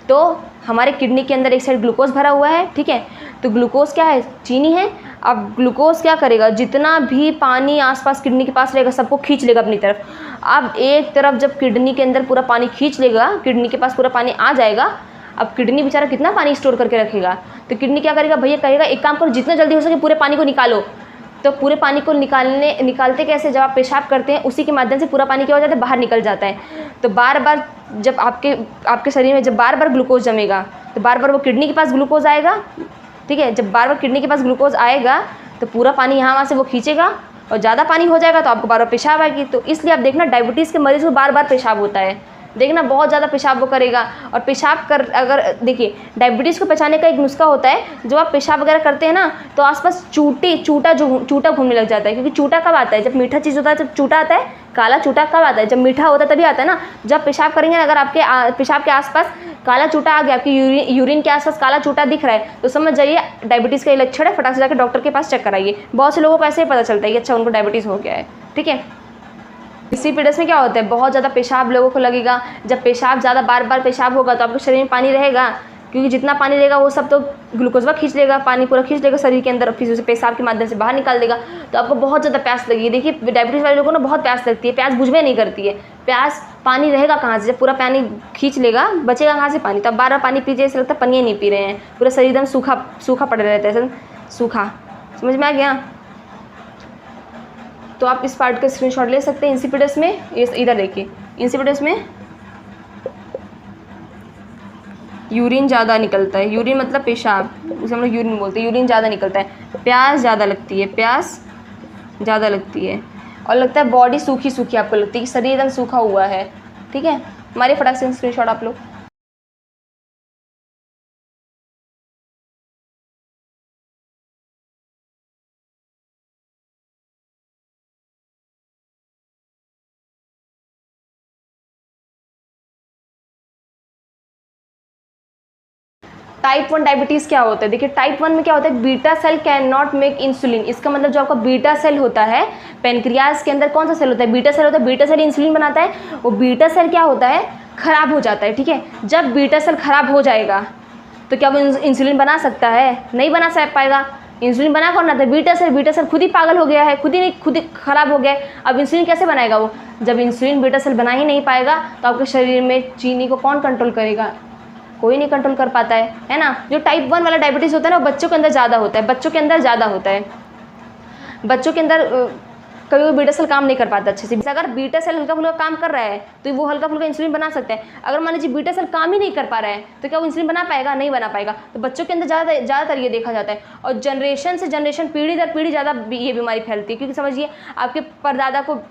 तो हमारे किडनी के अंदर एक साइड ग्लूकोज भरा हुआ है, ठीक है। तो ग्लूकोज क्या है? चीनी है। अब ग्लूकोज क्या करेगा? जितना भी पानी आसपास किडनी के पास रहेगा सबको खींच लेगा अपनी तरफ। अब एक तरफ जब किडनी के अंदर पूरा पानी खींच लेगा, किडनी के पास पूरा पानी आ जाएगा, अब किडनी बेचारा कितना पानी स्टोर करके रखेगा? तो किडनी क्या करेगा? भैया कहेगा एक काम करो, जितना जल्दी हो सके पूरे पानी को निकालो। तो पूरे पानी को निकालते कैसे? जब आप पेशाब करते हैं उसी के माध्यम से पूरा पानी क्या हो जाता है? बाहर निकल जाता है। तो बार बार जब आपके शरीर में जब बार बार ग्लूकोज जमेगा तो बार बार वो किडनी के पास ग्लूकोज आएगा, ठीक है। जब बार बार किडनी के पास ग्लूकोज आएगा तो पूरा पानी यहाँ वहाँ से वो खींचेगा और ज़्यादा पानी हो जाएगा तो आपको बार बार पेशाब आएगी। तो इसलिए आप देखना डायबिटीज़ के मरीज़ को बार बार पेशाब होता है, देखना बहुत ज़्यादा पेशाब वो करेगा। और पेशाब कर, अगर देखिए डायबिटीज़ को पहचानने का एक नुस्खा होता है, जब आप पेशाब वगैरह करते हैं ना तो आसपास चूटा घूमने लग जाता है। क्योंकि चूटा कब आता है? जब मीठा चीज़ होता है जब चूटा आता है। काला चूटा कब आता है? जब मीठा होता है तभी आता है ना। जब पेशाब करेंगे अगर आपके पेशाब के आसपास काला चूटा आ गया, आपकी यूरिन के आसपास काला चूटा दिख रहा है तो समझ जाइए डायबिटीज़ का ये लक्षण है, फटाक से जाकर डॉक्टर के पास चेक कराइए। बहुत से लोगों को ऐसे ही पता चलता है कि अच्छा उनको डायबिटीज़ हो गया है, ठीक है। इंसिपिडस में क्या होता है? बहुत ज़्यादा पेशाब लोगों को लगेगा। जब पेशाब ज़्यादा बार बार पेशाब होगा तो आपके शरीर में पानी रहेगा, क्योंकि जितना पानी रहेगा वो सब तो ग्लूकोज खींच लेगा, पानी पूरा खींच लेगा शरीर के अंदर, फिर उसे पेशाब के माध्यम से बाहर निकाल देगा। तो आपको बहुत ज़्यादा प्यास लगेगी। देखिए डायबिटीज़ वाले लोगों को ना बहुत प्यास लगती है, प्यास बुझवे नहीं करती है। प्यास पानी रहेगा कहाँ से? जब पूरा पानी खींच लेगा बचेगा कहाँ से पानी? तो आप बार बार पानी पीजिए, ऐसा लगता है पानी नहीं पी रहे हैं, पूरा शरीर एकदम सूखा पड़ रहता है, सूखा। समझ में आ गया? तो आप इस पार्ट का स्क्रीनशॉट ले सकते हैं। इंसिपिडस में ये इधर देखिए, इंसिपिडस में यूरिन ज़्यादा निकलता है। यूरिन मतलब पेशाब, उसे हम लोग यूरिन बोलते हैं। यूरिन ज़्यादा निकलता है, प्यास ज़्यादा लगती है, प्यास ज़्यादा लगती है और लगता है बॉडी सूखी सूखी आपको लगती है कि शरीर एकदम सूखा हुआ है, ठीक है। हमारे फटाक से स्क्रीनशॉट आप लोग। टाइप 1 डायबिटीज़ क्या होता है? देखिए टाइप 1 में क्या होता है? Beta cell can not make insulin. इसका मतलब जो आपका बीटा सेल होता है पेनक्रियाज के अंदर, कौन सा सेल होता है? बीटा सेल होता है। बीटा सेल इंसुलिन बनाता है। वो बीटा सेल क्या होता है? खराब हो जाता है, ठीक है। जब बीटा सेल खराब हो जाएगा तो क्या वो इंसुलिन बना सकता है? नहीं बना पाएगा। इंसुलिन बना कौन रहा था? Beta cell. बीटा सेल खुद ही पागल हो गया है, खुद ही खराब हो गया है। अब इंसुलिन कैसे बनाएगा वो? जब इंसुलिन बीटा सेल बना ही नहीं पाएगा तो आपके शरीर में चीनी को कौन कंट्रोल करेगा? कोई नहीं कंट्रोल कर पाता है ना। जो टाइप 1 वाला डायबिटीज़ होता है ना, वो बच्चों के अंदर ज़्यादा होता है, बच्चों के अंदर ज़्यादा होता है। बच्चों के अंदर कभी वो बीटा सेल काम नहीं कर पाता अच्छे से। अगर बीटा सेल हल्का फुल्का काम कर रहा है तो वो हल्का फुल्का इंसुलिन बना सकते हैं। अगर मान लीजिए बीटा सेल काम ही नहीं कर पा रहा है तो क्या वो इंसुलिन बना पाएगा? नहीं बना पाएगा। तो बच्चों के अंदर ज़्यादातर ये देखा जाता है, और जनरेशन से जनरेशन, पीढ़ी दर पीढ़ी ज़्यादा ये बीमारी फैलती है। क्योंकि समझिए आपके परदादा को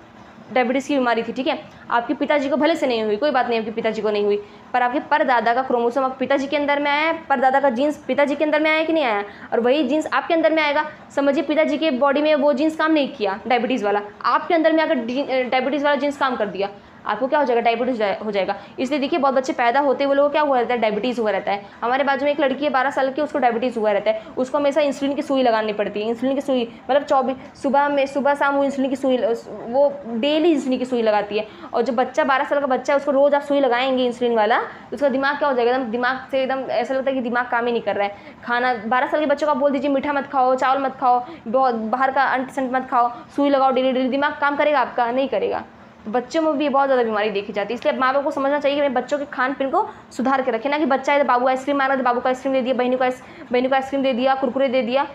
डायबिटीज़ की बीमारी थी, ठीक है, आपके पिताजी को भले से नहीं हुई, कोई बात नहीं, आपके पिताजी को नहीं हुई, पर आपके परदादा का क्रोमोसोम आपके पिताजी के अंदर में आया है, परदादा का जीन्स पिताजी के अंदर में आया कि नहीं आया, और वही जीन्स आपके अंदर में आएगा। समझिए पिताजी के बॉडी में वो जीन्स काम नहीं किया डायबिटीज़ वाला, आपके अंदर में अगर डायबिटीज़ वाला जीन्स काम कर दिया, आपको क्या हो जाएगा? डायबिटीज़ हो जाएगा। इसलिए देखिए बहुत बच्चे पैदा होते वो लोग क्या हुआ रहता है? डायबिटीज़ हुआ रहता है। हमारे बाजू में एक लड़की है 12 साल की, उसको डायबिटीज़ हुआ रहता है। उसको हमेशा इंसुलिन की सुई लगानी पड़ती है। इंसुलिन की सुई मतलब 24 सुबह शाम वो इंसुलिन की सुई, वो डेली इंसुलिन की सुई लगाती है। और जो बच्चा 12 साल का बच्चा है उसको रोज़ आप सुई लगाएंगे इंसुलिन वाला, तो उसका दिमाग क्या हो जाएगा? एकदम दिमाग से एकदम ऐसा लगता है कि दिमाग काम ही नहीं कर रहा है। खाना 12 साल के बच्चों को आप बोल दीजिए मीठा मत खाओ, चावल मत खाओ, बहुत बाहर का अंट संट मत खाओ, सुई लगाओ डेली डेली, दिमाग काम करेगा आपका? नहीं करेगा। बच्चों में भी बहुत ज़्यादा बीमारी देखी जाती है। इसलिए माँ बाप को समझना चाहिए कि बच्चों के खान पीन को सुधार के रखें, ना कि बच्चा है तो बाबू आइसक्रीम मांग रहा है तो बाबू को आइसक्रीम दे दिया, बहनों को आइसक्रीम दे दिया, कुरकुरे दे दिया।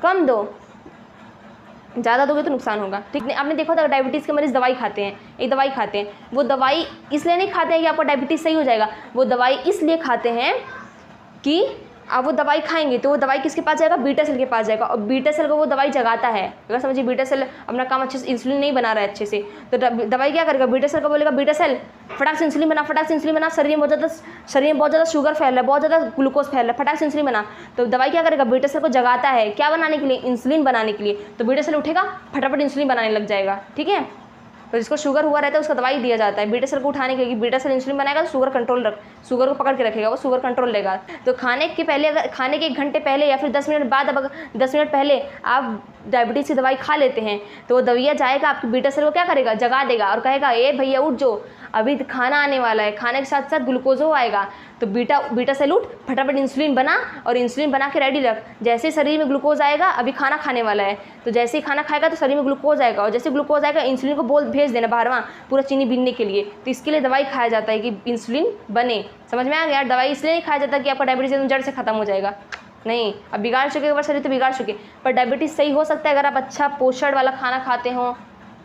कम दो, ज़्यादा दोगे तो नुकसान होगा। ठीक है, आपने देखा होगा डायबिटीज़ के मरीज़ दवाई खाते हैं, एक दवाई खाते हैं, वो दवाई इसलिए नहीं खाते हैं कि आपका डायबिटीज़ सही हो जाएगा, वो दवाई इसलिए खाते हैं कि आप वो दवाई खाएंगे तो वो दवाई किसके पास जाएगा? बीटा सेल के पास जाएगा, और बीटा सेल को वो दवाई जगाता है। अगर समझिए बीटा सेल अपना काम अच्छे से, इंसुलिन नहीं बना रहा है अच्छे से, तो दवाई क्या करेगा? बीटा सेल को बोलेगा बीटा सेल फटाक से इंसुलिन बना, फटाक से इंसुलिन बना, शरीर में बहुत ज़्यादा शुगर फैल रहा है, बहुत ज़्यादा ग्लूकोज फैल रहा है, फटाक से इंसुलिन बना। तो दवाई क्या करेगा? बीटा सेल को जगाता है, क्या बनाने के लिए? इंसुलिन बनाने के लिए। तो बीटा सेल उठेगा, फटाफट इंसुलिन बनाने लग जाएगा। ठीक है, तो जिसको शुगर हुआ रहता है उसका दवाई दिया जाता है बीटा सेल को उठाने के लिए। बीटा सेल इंसुलिन बनाएगा तो शुगर को पकड़ के रखेगा, वो शुगर कंट्रोल लेगा। तो खाने के पहले, अगर खाने के 1 घंटे पहले या फिर 10 मिनट बाद, अब 10 मिनट पहले आप डायबिटीज़ की दवाई खा लेते हैं तो वो दवाइया जाएगा आपकी बीटा सेल को क्या करेगा? जगा देगा और कहेगा ए भैया उठ जो, अभी खाना आने वाला है, खाने के साथ साथ ग्लूकोजो आएगा। तो बीटा सेल उठ, फटाफट इंसुलिन बना, और इंसुलिन बना के रेडी रख। जैसे शरीर में ग्लूकोज आएगा, अभी खाना खाने वाला है, तो जैसे ही खाना खाएगा तो शरीर में ग्लूकोज आएगा, और जैसे ग्लूकोज आएगा इंसुलिन को भेज देना बाहर वहाँ पूरा चीनी बीनने के लिए। तो इसके लिए दवाई खाया जाता है कि इंसुलिन बने। समझ में आ गया? दवाई इसलिए नहीं खाया जाता कि आपका डायबिटीज़ एकदम जड़ से खत्म हो जाएगा, नहीं। अब बिगाड़ चुके एक बार शरीर तो बिगाड़ चुके, पर डायबिटीज़ सही हो सकता है अगर आप अच्छा पोषण वाला खाना खाते हो।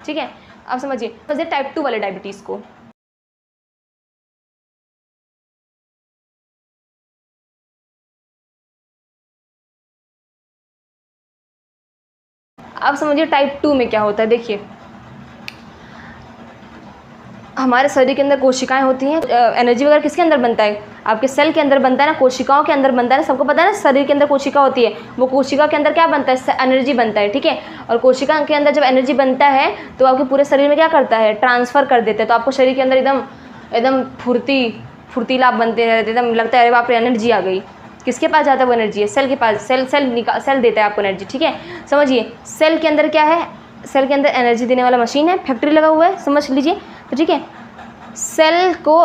ठीक है, अब समझिए टाइप 2 वाले डायबिटीज़ को। अब समझिए टाइप 2 में क्या होता है। देखिए हमारे शरीर के अंदर कोशिकाएं होती हैं, एनर्जी वगैरह किसके अंदर बनता है? आपके सेल के अंदर बनता है ना, कोशिकाओं के अंदर बनता है ना। सबको पता है ना शरीर के अंदर कोशिका होती है, वो कोशिका के अंदर क्या बनता है? एनर्जी बनता है। ठीक है, और कोशिका के अंदर जब एनर्जी बनता है तो आपके पूरे शरीर में क्या करता है? ट्रांसफ़र कर देता है। तो आपको शरीर के अंदर एकदम फुर्तीला आप बनते रहते, एकदम लगता है अरे बाप रे एनर्जी आ गई। किसके पास जाता है वो एनर्जी? है सेल के पास। सेल देता है आपको एनर्जी। ठीक है, समझिए सेल के अंदर क्या है? सेल के अंदर एनर्जी देने वाला मशीन है, फैक्ट्री लगा हुआ है, समझ लीजिए। तो ठीक है, सेल को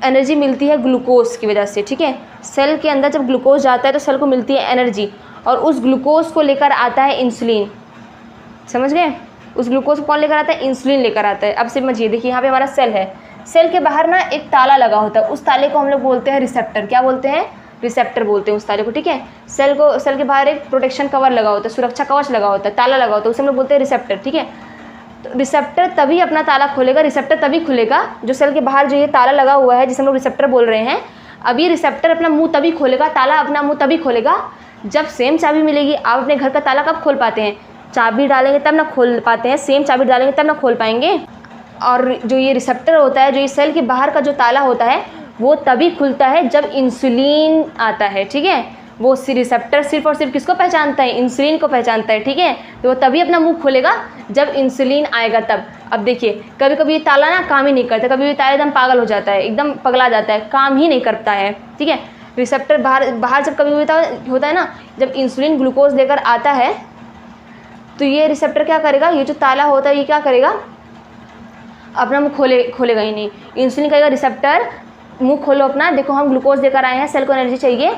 एनर्जी मिलती है ग्लूकोज की वजह से। ठीक है, सेल के अंदर जब ग्लूकोज जाता है तो सेल को मिलती है एनर्जी, और उस ग्लूकोज को लेकर आता है इंसुलिन। समझ गए? उस ग्लूकोज को कौन लेकर आता है? इंसुलिन लेकर आता है। अब समझिए, देखिए यहाँ पे हमारा सेल है, सेल के बाहर ना एक ताला लगा होता है, उस ताले को हम लोग बोलते हैं रिसेप्टर। क्या बोलते हैं? रिसेप्टर बोलते हैं उस ताले को। ठीक है, सेल के बाहर एक प्रोटेक्शन कवर लगा होता है, सुरक्षा कवच लगा होता है, ताला लगा होता है, उसे हम लोग बोलते हैं रिसेप्टर। ठीक है, तो रिसेप्टर तभी अपना ताला खोलेगा, रिसेप्टर तभी खुलेगा जो सेल के बाहर जो ये ताला लगा हुआ है जिसे हम लोग रिसेप्टर बोल रहे हैं, अब ये रिसेप्टर अपना मुंह तभी खोलेगा, ताला अपना मुंह तभी खोलेगा जब सेम चाबी मिलेगी। आप अपने घर का ताला कब खोल पाते हैं? चाबी डालेंगे तब ना खोल पाते हैं, सेम चाबी डालेंगे तब ना खोल पाएंगे। और जो ये रिसेप्टर होता है, जो ये सेल के बाहर का जो ताला होता है, वो तभी खुलता है जब इंसुलिन आता है। ठीक है, वो रिसेप्टर सिर्फ और सिर्फ किसको पहचानता है? इंसुलिन को पहचानता है। ठीक है, तो वो तभी अपना मुंह खोलेगा जब इंसुलिन आएगा तब। अब देखिए कभी कभी ये ताला ना काम ही नहीं करता, कभी भी ताला एकदम पागल हो जाता है, एकदम पगला जाता है, काम ही नहीं करता है। ठीक है, रिसेप्टर बाहर जब कभी होता है ना, जब इंसुलिन ग्लूकोज लेकर आता है तो ये रिसेप्टर क्या करेगा? ये जो ताला होता है ये क्या करेगा? अपना मुँह खोलेगा ही नहीं। इंसुलिन कहेगा रिसेप्टर मुँह खोलो अपना, देखो हम ग्लूकोज लेकर आए हैं, सेल को एनर्जी चाहिए।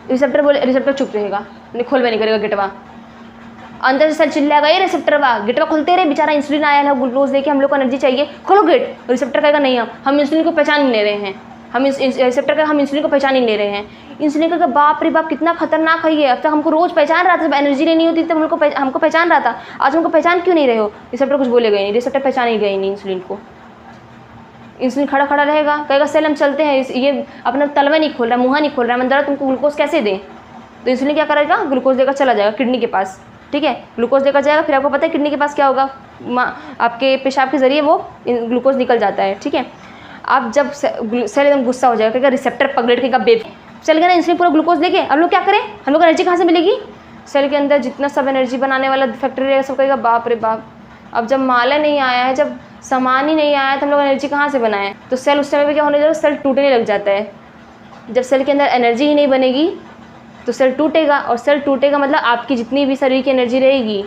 रिसेप्टर चुप रहेगा, खोलवे नहीं करेगा गिटवा, अंदर से सेल चिल्लाएगा ये रिसेप्टर वा, गिटवा खुलते रहे, बेचारा इंसुलिन आया है, ग्लूकोज लेके हम लोग को एनर्जी चाहिए, खोलो गेट। रिसेप्टर कहेगा नहीं, हम इंसुलिन को पहचान नहीं ले रहे हैं, हम रिसेप्टर का हम इंसुलिन को पहचान नहीं ले रहे हैं। इंसुलिन का बाप रे बाप कितना खतरनाक है ये, अब तक हमको रोज़ पहचान रहा था, जब एनर्जी लेनी होती तब हमको पहचान रहा था, आज हमको पहचान क्यों नहीं रहे हो। रिसेप्टर कुछ बोलेगा ही नहीं, रिसेप्टर पहचान ही गई नहीं इंसुलिन को। इंसुलिन खड़ा खड़ा रहेगा, कहेगा सेल हम चलते हैं, ये अपना तलवा नहीं खोल रहा, मुँह नहीं खोल रहा है, मंदरा तुमको ग्लूकोज कैसे दें। तो इंसुलिन क्या करेगा, ग्लूकोज लेकर चला जाएगा किडनी के पास, ठीक है, ग्लूकोज लेकर जाएगा। फिर आपको पता है किडनी के पास क्या होगा, आपके पेशाब के जरिए वो ग्लूकोज निकल जाता है, ठीक है। आप जब सेल एकदम गुस्सा हो जाएगा, कहेगा रिसेप्टर पगलेट के बेब चल गया ना इंसुलिन पूरा ग्लूकोज लेके, हम लोग क्या करें, हम लोग को एनर्जी कहाँ से मिलेगी। सेल के अंदर जितना सब एनर्जी बनाने वाला फैक्ट्री रहेगा सब कहेगा बाप रे बाप, अब जब माला नहीं आया है, जब सामान ही नहीं आया है तो हम लोग एनर्जी कहाँ से बनाएं। तो सेल उस समय पे क्या होने लगेगा, सेल टूटने लग जाता है। जब सेल के अंदर एनर्जी ही नहीं बनेगी तो सेल टूटेगा, और सेल टूटेगा मतलब आपकी जितनी भी शरीर की एनर्जी रहेगी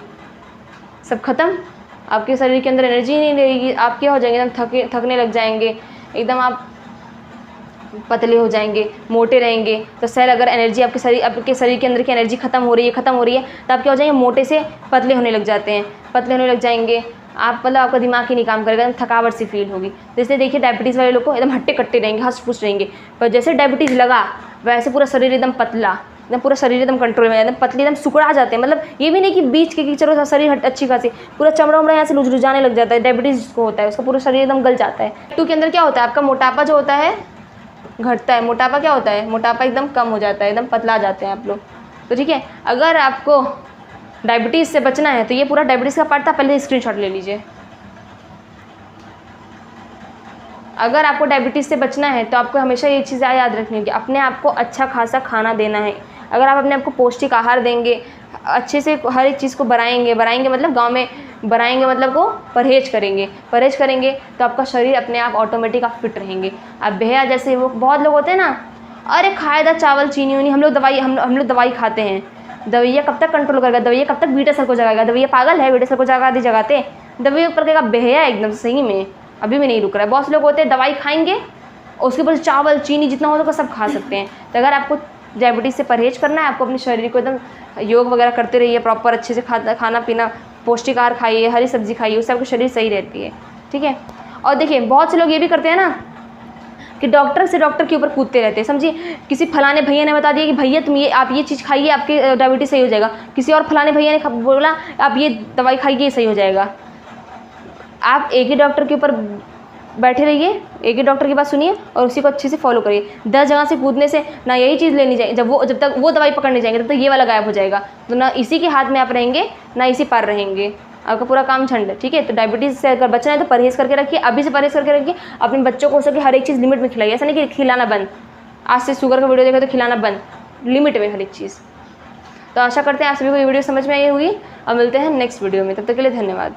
सब खत्म, आपके शरीर के अंदर एनर्जी नहीं रहेगी, आप क्या हो जाएंगे, एकदम थकने लग जाएंगे, एकदम आप पतले हो जाएंगे, मोटे रहेंगे। तो सेल अगर एनर्जी आपके शरीर के अंदर की एनर्जी खत्म हो रही है तो आप क्या हो जाएंगे, मोटे से पतले होने लग जाते हैं, पतले होने लग जाएंगे आप, मतलब आपका दिमाग ही नहीं काम करेगा, थकावट सी फील होगी। जैसे देखिए डायबिटीज़ वाले लोग को एकदम हट्टे कट्टे रहेंगे, हंस फुस रहेंगे, पर जैसे डायबिटीज़ लगा वैसे पूरा शरीर एकदम पतला, एकदम पूरा शरीर एकदम कंट्रोल में, एकदम पतली, एकदम सुकड़ा जाते हैं। मतलब ये भी नहीं कि बीच के चलो शरीर अच्छी खासी, पूरा चमड़ा उमड़ा यहाँ से लुझाने लग जाता है। डायबिटीज़ जिसको होता है उसका पूरा शरीर एकदम गल जाता है। टू के अंदर क्या होता है, आपका मोटापा जो होता है घटता है, मोटापा क्या होता है, मोटापा एकदम कम हो जाता है, एकदम पतला जाते हैं आप लोग। तो ठीक है, अगर आपको डायबिटीज़ से बचना है तो ये पूरा डायबिटीज़ का पार्ट था, पहले स्क्रीनशॉट ले लीजिए। अगर आपको डायबिटीज़ से बचना है तो आपको हमेशा ये चीज़ याद रखनी है कि अपने आप को अच्छा खासा खाना देना है। अगर आप अपने आप को पौष्टिक आहार देंगे, अच्छे से हर एक चीज़ को बढ़ाएंगे मतलब गांव में बढ़ाएंगे मतलब को परहेज करेंगे तो आपका शरीर अपने आप ऑटोमेटिक आप फिट रहेंगे। आप बेहया जैसे वो बहुत लोग होते हैं ना, अरे खाएदा चावल चीनी उनी, हम लोग दवाई खाते हैं, दवाइयाँ कब तक कंट्रोल करेगा, दवाइयाँ कब तक बीटा सर को जगाएगा, दवाइयाँ पागल है, बीटा सर को जगाते दवाई ऊपर कहेगा बेहया एकदम सही में अभी भी नहीं रुक रहा है। बहुत से लोग होते हैं दवाई खाएंगे उसके बाद चावल चीनी जितना होगा सब खा सकते हैं। तो अगर आपको डायबिटीज़ से परहेज करना है, आपको अपने शरीर को एकदम योग वगैरह करते रहिए, प्रॉपर अच्छे से खाना पीना, पौष्टिक आहार खाइए, हरी सब्जी खाइए, उससे आपका शरीर सही रहती है, ठीक है। और देखिए बहुत से लोग ये भी करते हैं ना कि डॉक्टर के ऊपर कूदते रहते हैं। समझिए किसी फलाने भैया ने बता दिया कि भैया तुम आप ये चीज़ खाइए आपके डायबिटीज़ सही हो जाएगा, किसी और फलाने भैया ने बोला आप ये दवाई खाइए सही हो जाएगा। आप एक ही डॉक्टर के ऊपर बैठे रहिए, एक ही डॉक्टर की बात सुनिए और उसी को अच्छे से फॉलो करिए। 10 जगह से कूदने से ना यही चीज़ लेनी चाहिए, जब तक वो दवाई पकड़ने जाएंगे तब तक ये वाला गायब हो जाएगा। तो ना इसी के हाथ में आप रहेंगे ना इसी पार रहेंगे, आपका पूरा काम झंड है, ठीक है। तो डायबिटीज़ से अगर बचना है तो परहेज़ करके रखिए, अभी से परहेज़ करके रखिए। अपने बच्चों को हो सके हर एक चीज़ लिमिट में खिलाइए, ऐसा नहीं कि खिलाना बंद, आज से शुगर का वीडियो देखा तो खिलाना बंद, लिमिट में हर एक चीज़। तो आशा करते हैं आप सभी को ये वीडियो समझ में आई होगी और मिलते हैं नेक्स्ट वीडियो में, तब तक के लिए धन्यवाद।